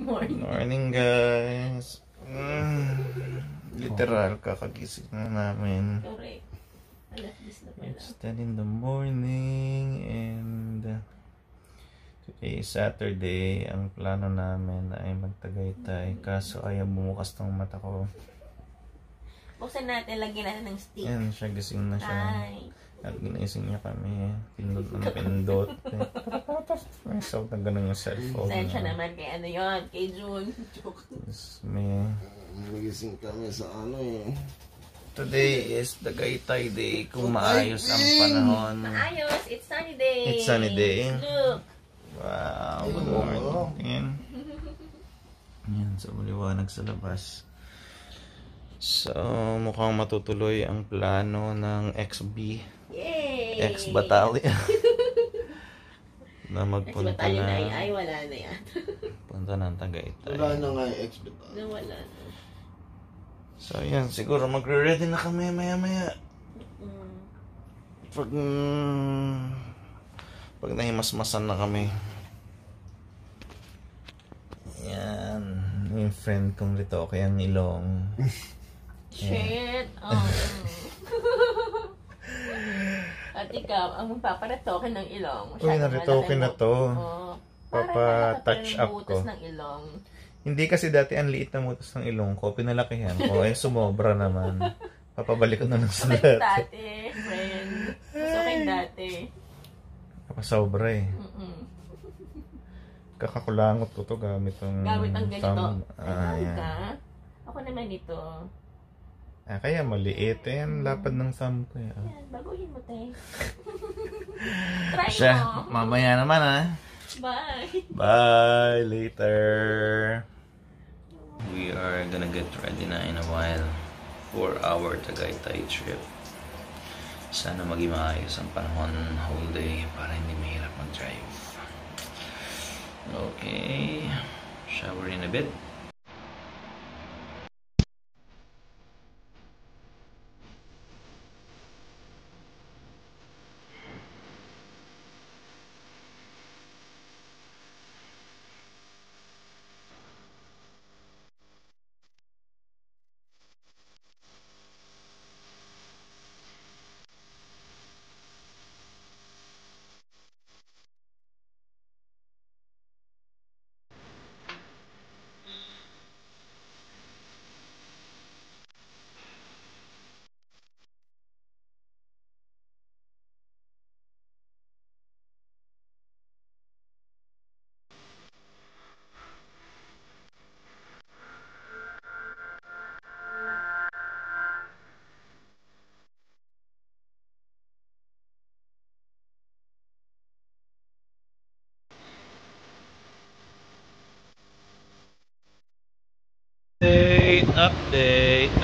morning. Morning, guys. Literal, kakagising na namin. Correct. Alas 10 na pala. It's 10 in the morning and today is Saturday. Ang plano namin ay magtagaytay. Kaso ayaw bumukas ng mata ko. Buksan natin, lagyan natin ng stick. Ayan siya, gising na siya. Ay. At ginising niya kami. Pindot ng pindot. May sound na ganun yung cellphone. Sensya naman kay ano yun, kay June. Joke. Yes, may... Nagising kami sa ano eh. Today is the Tagaytay Day. Kung maayos ang panahon. Maayos, it's sunny day. It's sunny day. Look. Wow, good morning. Yan, so maliwanag sa labas. So, mukhang matutuloy ang plano ng XB. Yay! X-Battalion. Na magpunta X-Battalion na. ay wala na yan. Punta ng Tagaytay. Wala na nga yung expect. Wala na. So, yan. Siguro magre-ready na kami maya-maya. Pag nahimasmasan na kami. Yan. Yung friend kong Rito, kaya ang ilong. Shit. Oh. At ikaw, ang magpaparatokin ng ilong. Uy, naritokin na to. Oh. Papa-touch up ko. Ng ilong. Hindi kasi dati ang liit na butas ng ilong ko. Pinalakihan ko. Eh, sumobra naman. Papabalik ko na lang sa dati. Dati, friend. Gusto kayo dati. Kapasobra eh. Kakakulangot ko to gamit ang ganito. yan. Ako naman ito. Kaya maliit. Yan, lapad ng thumb ko. Yan, baguhin mo, te. Try Siya, mo. mamaya naman Bye. Bye, later. We are gonna get ready na in a while for our Tagaytay trip. Sana maging maayos ang panahon whole day para hindi mahirap mag-drive. Okay, shower in a bit.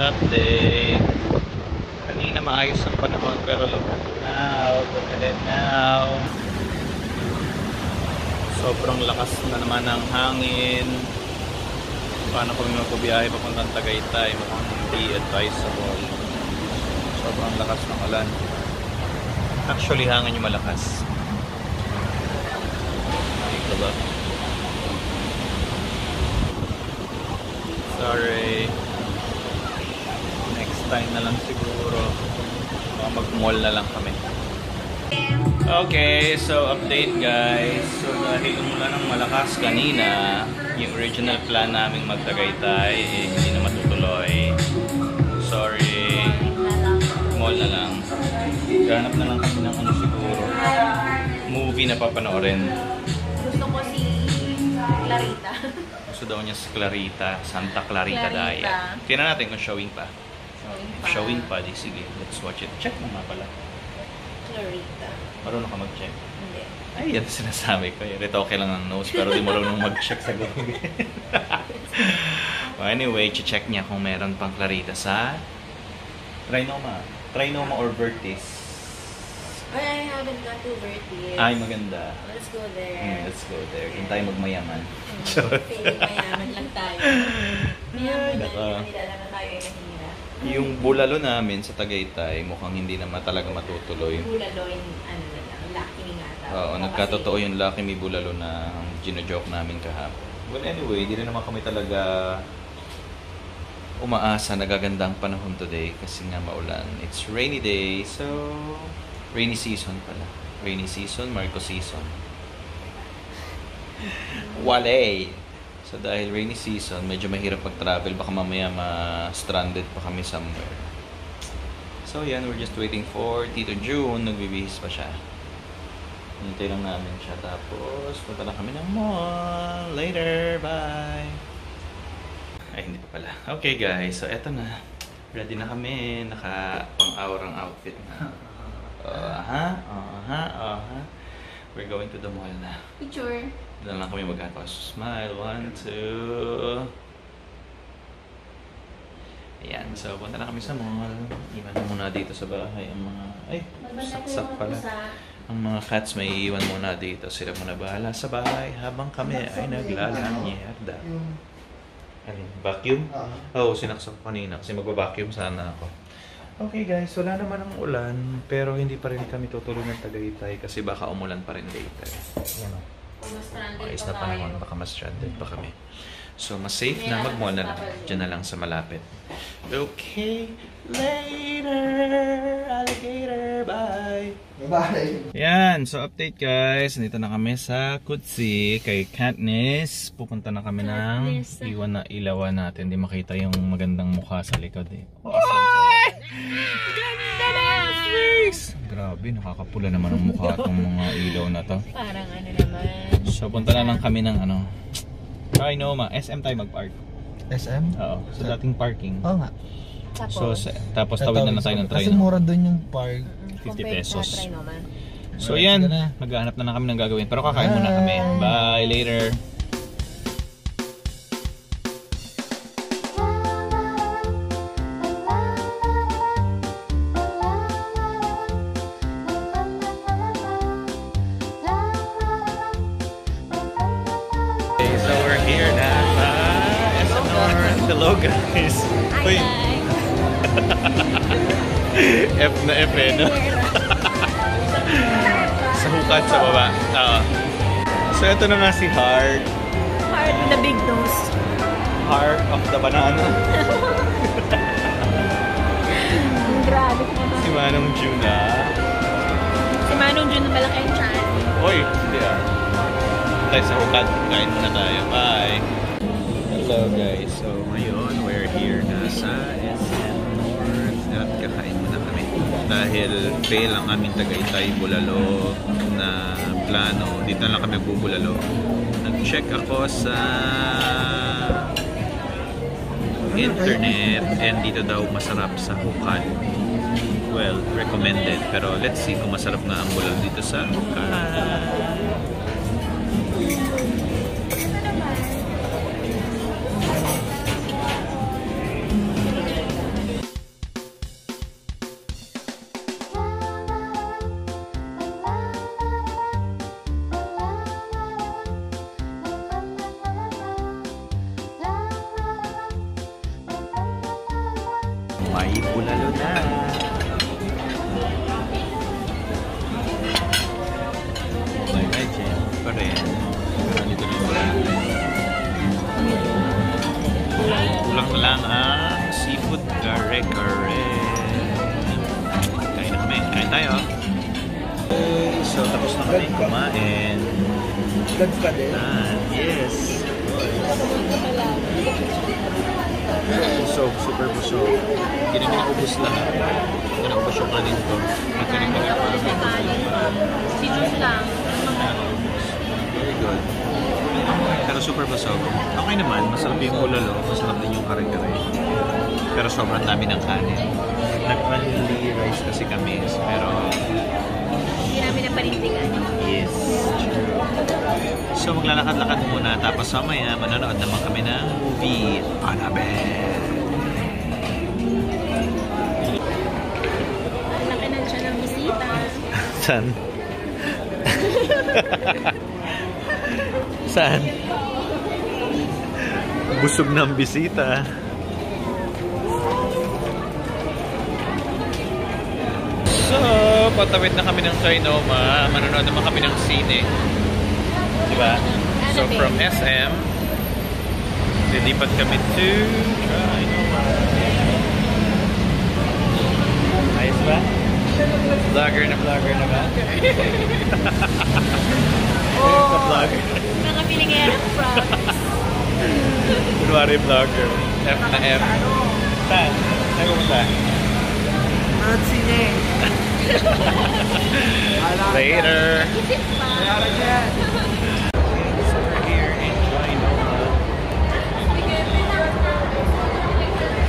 Update. Kanina maayos ang panahon pero look at now. Sobrang lakas na naman ng hangin. Paano kami magbibiyahe papuntang Tagaytay? Mukhang hindi advisable. Sobrang lakas ng ulan. Actually, hangin yung malakas. Ito ba? Sorry. Next time na lang siguro. Mag-mall na lang kami. Okay, so update guys. So dahil umulan ng malakas kanina, yung original plan naming magtagaytay hindi na matutuloy. Sorry. Mall na lang. Ganap na lang kami ng ano siguro. Movie na papanoorin. Gusto ko si Clarita. Gusto daw niya si Clarita, Santa Clarita Diet. Tingnan natin kung showing pa. Showing pa, di sige. Let's watch it. Check mo nga pala. Clarita. Marunong ka mag-check? Hindi. Ay, yan sinasabi ko. Retoke lang ang nose, pero di marunong mag-check sa gabi. Anyway, check niya kung meron pang Clarita sa Trinoma or Vertis. I haven't got to Vertis. Ay, maganda. Let's go there. Let's go there. Kung tayo magmayaman. Feeling mayaman lang tayo. Mayaman lang. Hindi talaga tayo yung mahirap. Yung bulalo namin sa Tagaytay, mukhang hindi naman talaga matutuloy. Bulalo yung ano na lang, Lucky Me nga tawag. Oo, nagkatotoo yung Lucky Me bulalo na gino-joke namin kahapon. Well, anyway, di rin naman kami talaga umaasa na gagandang panahon today kasi nga maulan. It's rainy day, so rainy season pala. Rainy season, Marco season. Wale! So dahil rainy season, medyo mahirap mag-travel. Baka mamaya ma-stranded pa kami somewhere. So yan, we're just waiting for Tito June. Nagbibihis pa siya. Hintay lang namin siya. Tapos, punta na kami ng mall. Later! Bye! Ay, hindi pa pala. Okay guys, so eto na. Ready na kami. Naka-pang-aurang outfit na. We're going to the mall na. Picture. Doon lang kami magkakos. Smile. 1, 2. Ayan, so punta na kami sa mall. Iwan na muna dito sa bahay ang mga... Ay, saksak pala. Ang mga cats may iiwan muna dito. Sila muna bahala sa bahay habang kami ay naglalanyerda. Alin? Vacuum? Oo, sinaksak ko kanina kasi magba-vacuum sana ako. Okay guys, wala naman ang ulan pero hindi pa rin kami tutulog ng Tagaytay kasi baka umulan pa rin later. Yan o. Ayos na panahon, baka mas stranded pa kami. So, mas safe na mag-mall na lang. Diyan na lang sa malapit. Okay, later, alligator, bye! Bye! Yan, so update guys. Nandito na kami sa Kutsi kay Katniss. Pupunta na kami ng iwan na ilawan natin. Hindi makita yung magandang mukha sa likod eh. Oy! Ganda na! Freaks! Grabe, nakakapula naman ang mukha itong mga ilaw na to. Parang ano naman. So, punta na lang kami ng ano. Trinoma. SM tayo mag-park. SM? Oo, sa dating parking. Oo nga. Tapos tawid na tayo ng Kasi Trinoma. mura doon yung park. 50 pesos. So yan, maghahanap na kami ng gagawin. Pero kakain muna kami. Bye, later. Okay, so we're here na sa SNR. Hello guys. Uy. F na F eh, no? Sa hukad sa baba. Oo. So ito na nga si Heart. Heart with the big nose. Heart of the banana. Grabe ko ba? Si Manong Juna. Si Manong June malaki ang chan. Oy, hindi ah. Tayo sa hukad. Kain muna tayo. Bye. Hello guys. So ngayon, we're here na sa SM North. At kakain muna kami. Dahil fail ang aming Tagaytay Bulalo na plano. Dito lang kami bubulalo. Nag-check ako sa internet and dito daw masarap sa hukad. Well, recommended. Pero let's see kung masarap nga ang bulalo dito sa hukad. May bulalo na. May medyan pa rin. Dito na yung kulang na lang ang seafood kare-kare. Kain na kami. Kain tayo. Okay, so tapos na kami kumain. Yes. Busog, super busog. Hindi namin naubos lahat. Hindi naubos yung kanin ko. Nagkarin-karin pa lang. Seasons lang. Very good. Pero super busog. Okay naman, masarap yung bulalo. Masarap din yung kare-kare. Pero sobrang dami ng kanin. Nag-only rice kasi kami. Pero Hindi namin napanindigan. yes, true. So maglalakad-lakad muna. Tapos mamaya manonood naman kami ng movie Annabelle. Laki na siya ng bisita. Saan? Saan? Busog ng bisita. So, patawid na kami ng Trinoma. Manonood naman kami ng sine. Diba? So, from SM, Lipat kami to Trinoma. Ayos ba? Vlogger na ba? Oh, Vlogger. nakapili kaya ng props. Kunwari vlogger. F na F. Saan? Saan pumunta? Sine. Later! Isip pa. So we're here in Trinoma.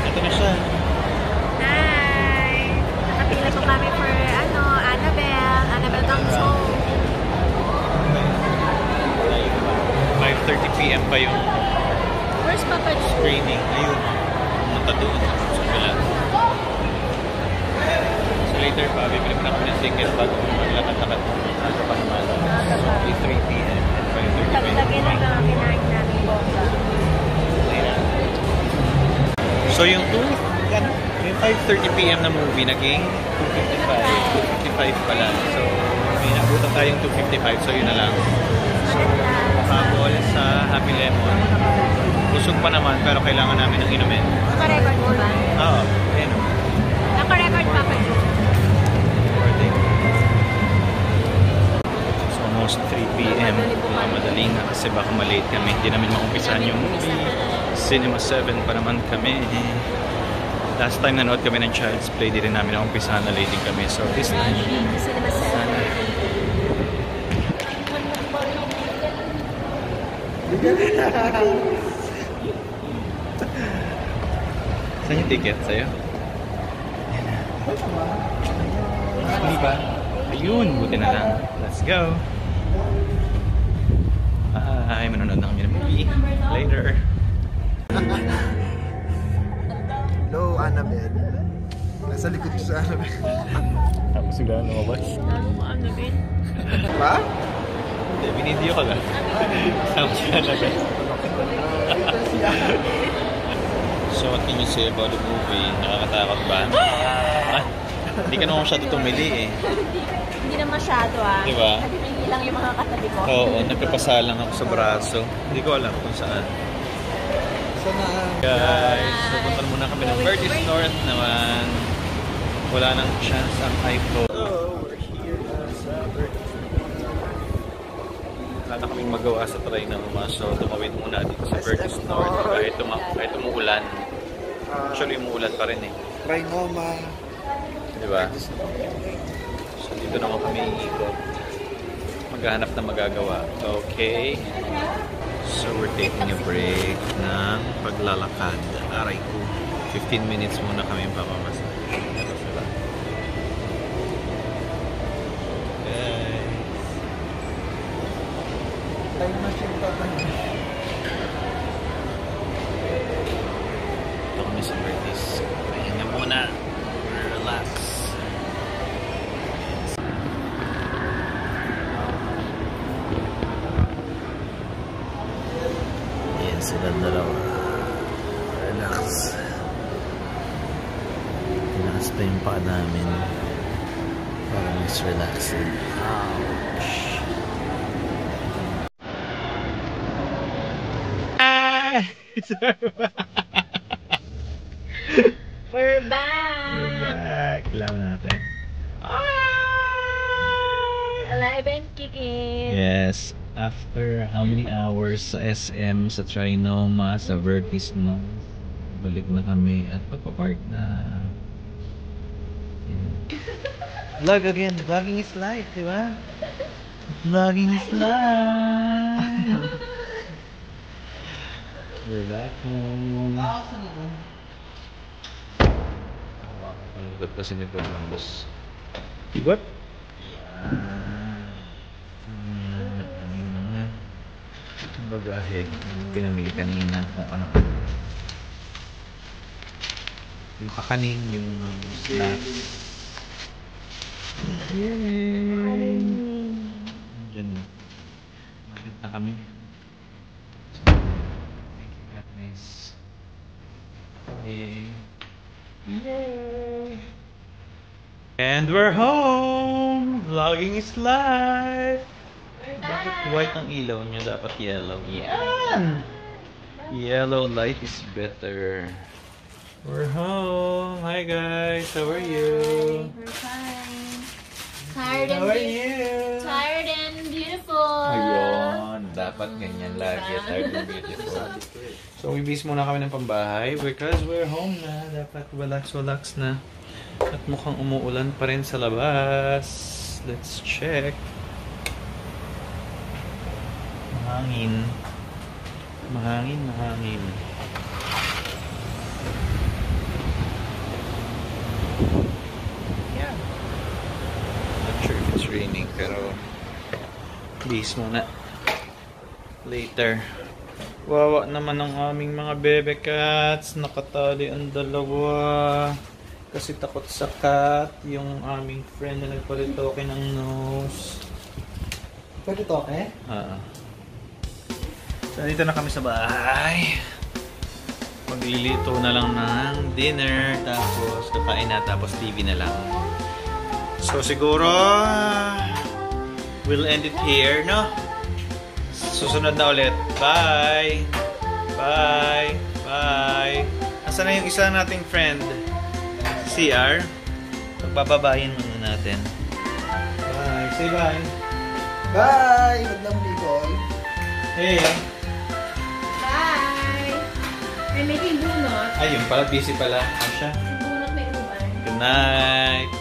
Ito na siya. Hi! Nakapila po kami for Annabelle comes home. 5:30 PM pa yung Where's Papa Joe? screening. Ayun. Pumunta doon. Sa kabila. So later pa, bibili ko na kami ng ticket bago maglakad-lakad. Aga pa naman. So 3 PM and 5:30 Tagtagin na PM. lang kinain namin bongga. So yung 5:30 PM na movie naging 2:55 pala. So may nabutan tayong 2:55, so yun na lang. So habol sa Happy Lemon. Busog pa naman pero kailangan namin ng inumin. Naka-record mo ba? Oo, ayun o. Naka-record Papa Joe. It's almost 3 PM. Madali nga kasi baka malate kami. Hindi namin makumpisahan yung movie. Cinema 7 pa naman kami. Last time nanood kami ng Child's Play, di rin namin nakumpisahan na late din kami. So this time, Cinema 7. sana. Saan yung ticket sa'yo? Hindi ba? Ayun, buti na lang. Let's go! Ay, manonood na kami ng movie. Later! Hello, Annabelle. Nasa likod ko sa Annabelle. Tapos sila lumabas. Annabelle? Ba? Hindi, binideo ka lang. Sama sila na ba? So, what can you say about the movie? Nakakatakot ba? Hindi ka naman masyado tumili eh. Hindi na masyado Diba? Hindi lang yung mga katabi ko. Oo, nagpapasalang ako sa braso. Hindi ko alam kung saan. Sana. Guys, pupunta muna kami ng Vertis North naman. Wala nang chance ang iPhone. So, we're here sa Vertis North. Wala na kaming magawa sa Trinoma. So, tumawid muna dito sa Vertis North kahit umuulan. Actually, umuulan pa rin eh. Trinoma. Diba? So, dito naman kami iikot. Maghahanap na magagawa. Okay. So, we're taking a break ng paglalakad. Aray ko. 15 minutes muna kami papamasa. Ito sila. Guys. Time machine pa ba? Ito kami sa Vertis. Pahinga muna. Relax. Yan sila dalawa. Relax. Tinaas pa yung paa namin. Para mas relaxing. Ouch. Ah! We're back! Kailangan natin. Alive and kicking! Yes. After how many hours sa SM, sa Trinoma, sa Vertis North, balik na kami at pagpapark na. Vlog again. Vlogging is life, di ba? Vlogging is life. We're back home. Malungkot kasi nito ng boss. What? Bagahe. Pinamili kanina. Ano? Yung kakanin, yung snacks. Yay! Diyan. Bakit na kami? Thank you, guys. Yay! Yay! And we're home! Vlogging is live! Bakit white ang ilaw niya? Dapat yellow. Yan! Yellow light is better. We're home. Hi guys, how are you? We're fine. Tired How are you? Tired and beautiful. Ayun, dapat ganyan lagi. Tired and beautiful. So, ibis muna kami ng pambahay because we're home na. Dapat relax na. At mukhang umuulan pa rin sa labas. Let's check. Mahangin. Mahangin. Yeah. Not sure if it's raining, pero please muna. Later. Wawa naman ang aming mga bebe cats. Nakatali ang dalawa. Kasi takot sa cat. Yung aming friend na nagpalitoke ng nose. Palitoke? So, dito na kami sa bahay. Maglilito na lang ng dinner. Tapos, kakain na. Tapos, TV na lang. So, siguro, we'll end it here, no? Susunod na ulit. Bye! Bye! Bye! Nasaan na yung isa nating friend? CR? Pagbababayin muna natin. Bye! Say bye! Bye! Maglang Bicol. Hey! Bye! I'm making bunot. Ayun pala, busy pala. Ano siya? Bunot may uban. Good night!